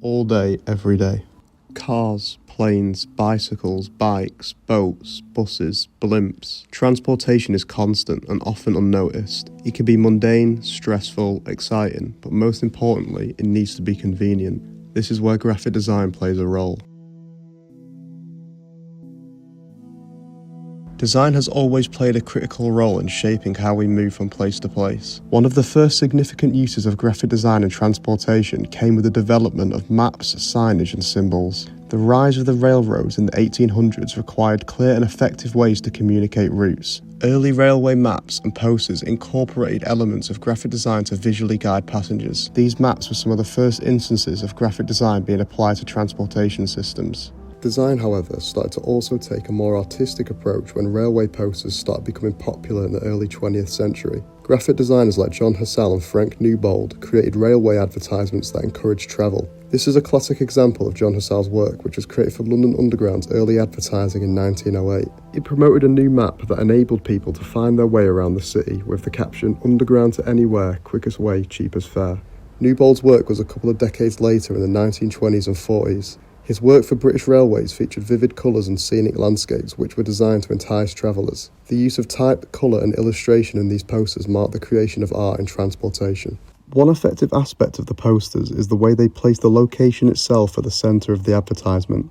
all day, every day. Cars, planes, bicycles, bikes, boats, buses, blimps. Transportation is constant and often unnoticed. It can be mundane, stressful, exciting, but most importantly, it needs to be convenient. This is where graphic design plays a role. Design has always played a critical role in shaping how we move from place to place. One of the first significant uses of graphic design in transportation came with the development of maps, signage and symbols. The rise of the railroads in the 1800s required clear and effective ways to communicate routes. Early railway maps and posters incorporated elements of graphic design to visually guide passengers. These maps were some of the first instances of graphic design being applied to transportation systems. Design, however, started to also take a more artistic approach when railway posters started becoming popular in the early 20th century. Graphic designers like John Hassall and Frank Newbold created railway advertisements that encouraged travel. This is a classic example of John Hassall's work, which was created for London Underground's early advertising in 1908. It promoted a new map that enabled people to find their way around the city with the caption, "Underground to anywhere, quickest way, cheapest fare." Newbold's work was a couple of decades later in the 1920s and 40s. His work for British Railways featured vivid colours and scenic landscapes which were designed to entice travellers. The use of type, colour and illustration in these posters marked the creation of art in transportation. One effective aspect of the posters is the way they place the location itself at the centre of the advertisement.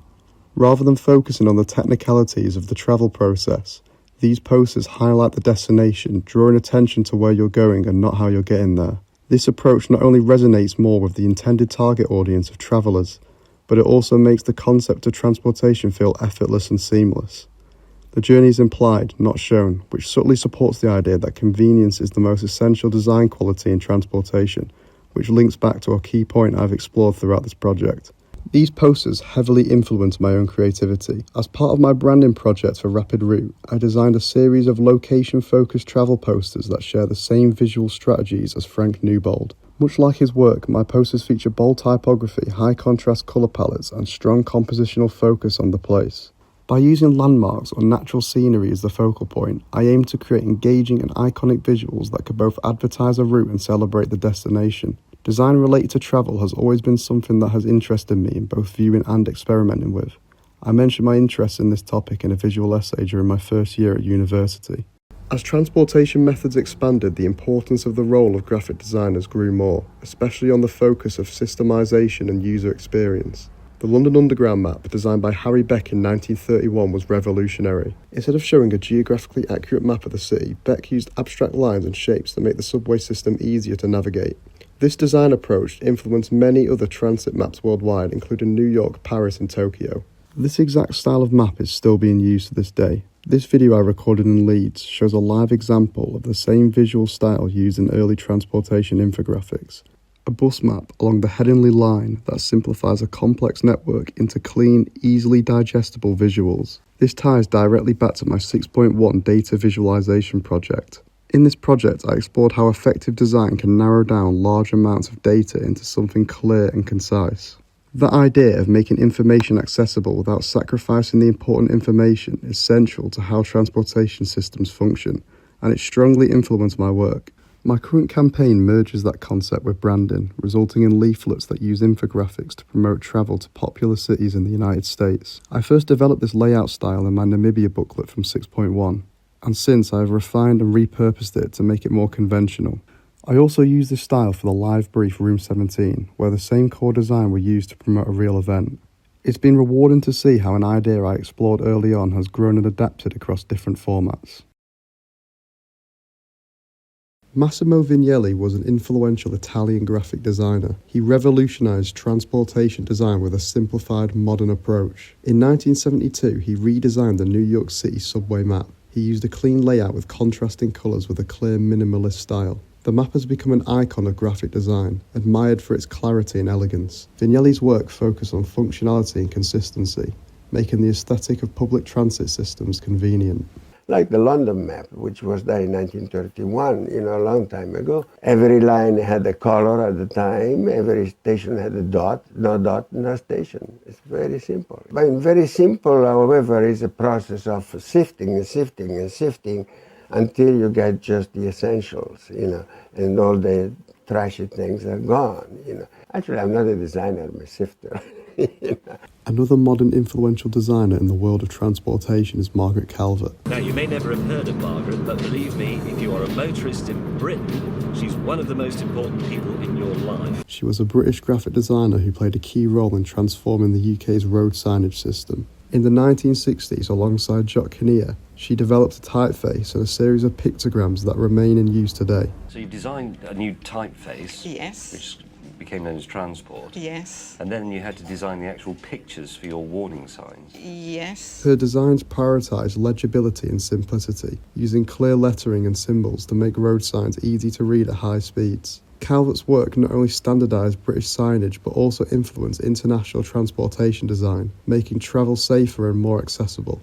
Rather than focusing on the technicalities of the travel process, these posters highlight the destination, drawing attention to where you're going and not how you're getting there. This approach not only resonates more with the intended target audience of travellers, but it also makes the concept of transportation feel effortless and seamless. The journey is implied, not shown, which subtly supports the idea that convenience is the most essential design quality in transportation, which links back to a key point I've explored throughout this project. These posters heavily influenced my own creativity. As part of my branding project for Rapid Route, I designed a series of location-focused travel posters that share the same visual strategies as Frank Newbold. Much like his work, my posters feature bold typography, high contrast colour palettes, and strong compositional focus on the place. By using landmarks or natural scenery as the focal point, I aim to create engaging and iconic visuals that could both advertise a route and celebrate the destination. Design related to travel has always been something that has interested me in both viewing and experimenting with. I mentioned my interest in this topic in a visual essay during my first year at university. As transportation methods expanded, the importance of the role of graphic designers grew more, especially on the focus of systemization and user experience. The London Underground map, designed by Harry Beck in 1931, was revolutionary. Instead of showing a geographically accurate map of the city, Beck used abstract lines and shapes to make the subway system easier to navigate. This design approach influenced many other transit maps worldwide, including New York, Paris and Tokyo. This exact style of map is still being used to this day. This video I recorded in Leeds shows a live example of the same visual style used in early transportation infographics. A bus map along the Headingley line that simplifies a complex network into clean, easily digestible visuals. This ties directly back to my 6.1 data visualization project. In this project, I explored how effective design can narrow down large amounts of data into something clear and concise. The idea of making information accessible without sacrificing the important information is central to how transportation systems function, and it strongly influenced my work. My current campaign merges that concept with branding, resulting in leaflets that use infographics to promote travel to popular cities in the United States. I first developed this layout style in my Namibia booklet from 6.1, and since I have refined and repurposed it to make it more conventional. I also used this style for the live brief Room 17, where the same core design were used to promote a real event. It's been rewarding to see how an idea I explored early on has grown and adapted across different formats. Massimo Vignelli was an influential Italian graphic designer. He revolutionized transportation design with a simplified, modern approach. In 1972, he redesigned the New York City subway map. He used a clean layout with contrasting colours with a clear minimalist style. The map has become an icon of graphic design, admired for its clarity and elegance. Vignelli's work focused on functionality and consistency, making the aesthetic of public transit systems convenient. Like the London map, which was there in 1931, a long time ago. Every line had a color at the time, every station had a dot, no station. It's very simple. But very simple, however, is a process of sifting and sifting and sifting until you get just the essentials, and all the trashy things are gone, Actually, I'm not a designer, I'm a sifter. Another modern influential designer in the world of transportation is Margaret Calvert. Now, you may never have heard of Margaret, but believe me, if you are a motorist in Britain, she's one of the most important people in your life. She was a British graphic designer who played a key role in transforming the UK's road signage system. In the 1960s, alongside Jock Kinnear, she developed a typeface and a series of pictograms that remain in use today. So you designed a new typeface, Yes. which became known as Transport. Yes. And then you had to design the actual pictures for your warning signs. Yes. Her designs prioritise legibility and simplicity, using clear lettering and symbols to make road signs easy to read at high speeds. Calvert's work not only standardised British signage but also influenced international transportation design, making travel safer and more accessible.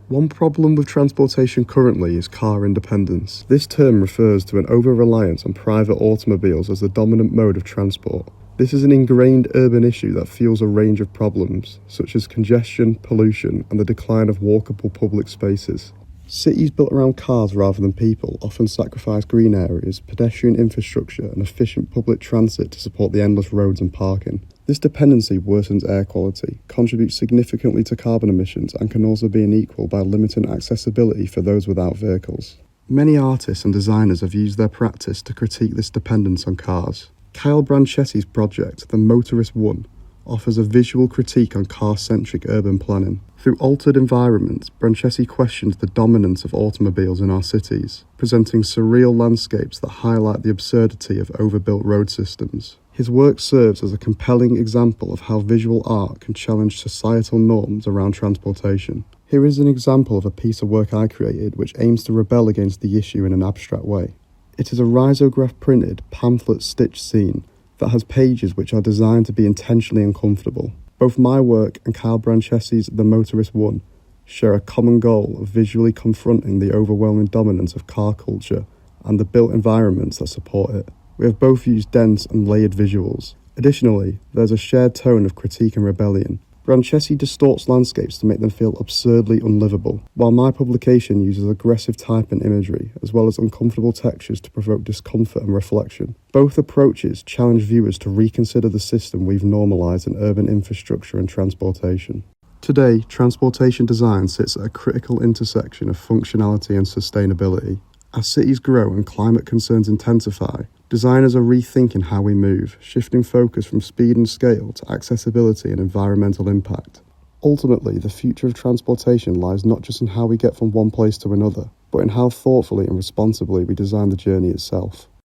One problem with transportation currently is car independence. This term refers to an over-reliance on private automobiles as the dominant mode of transport. This is an ingrained urban issue that fuels a range of problems, such as congestion, pollution, and the decline of walkable public spaces. Cities built around cars rather than people often sacrifice green areas, pedestrian infrastructure, and efficient public transit to support the endless roads and parking. This dependency worsens air quality, contributes significantly to carbon emissions, and can also be unequal by limiting accessibility for those without vehicles. Many artists and designers have used their practice to critique this dependence on cars. Kyle Branchessi's project, The Motorist One, offers a visual critique on car-centric urban planning. Through altered environments, Branchessi questions the dominance of automobiles in our cities, presenting surreal landscapes that highlight the absurdity of overbuilt road systems. His work serves as a compelling example of how visual art can challenge societal norms around transportation. Here is an example of a piece of work I created which aims to rebel against the issue in an abstract way. It is a risograph printed, pamphlet stitched scene that has pages which are designed to be intentionally uncomfortable. Both my work and Kyle Branchessi's The Motorist One share a common goal of visually confronting the overwhelming dominance of car culture and the built environments that support it. We have both used dense and layered visuals. Additionally, there's a shared tone of critique and rebellion. Branchessi distorts landscapes to make them feel absurdly unlivable, while my publication uses aggressive type and imagery, as well as uncomfortable textures to provoke discomfort and reflection. Both approaches challenge viewers to reconsider the system we've normalised in urban infrastructure and transportation. Today, transportation design sits at a critical intersection of functionality and sustainability. As cities grow and climate concerns intensify, designers are rethinking how we move, shifting focus from speed and scale to accessibility and environmental impact. Ultimately, the future of transportation lies not just in how we get from one place to another, but in how thoughtfully and responsibly we design the journey itself.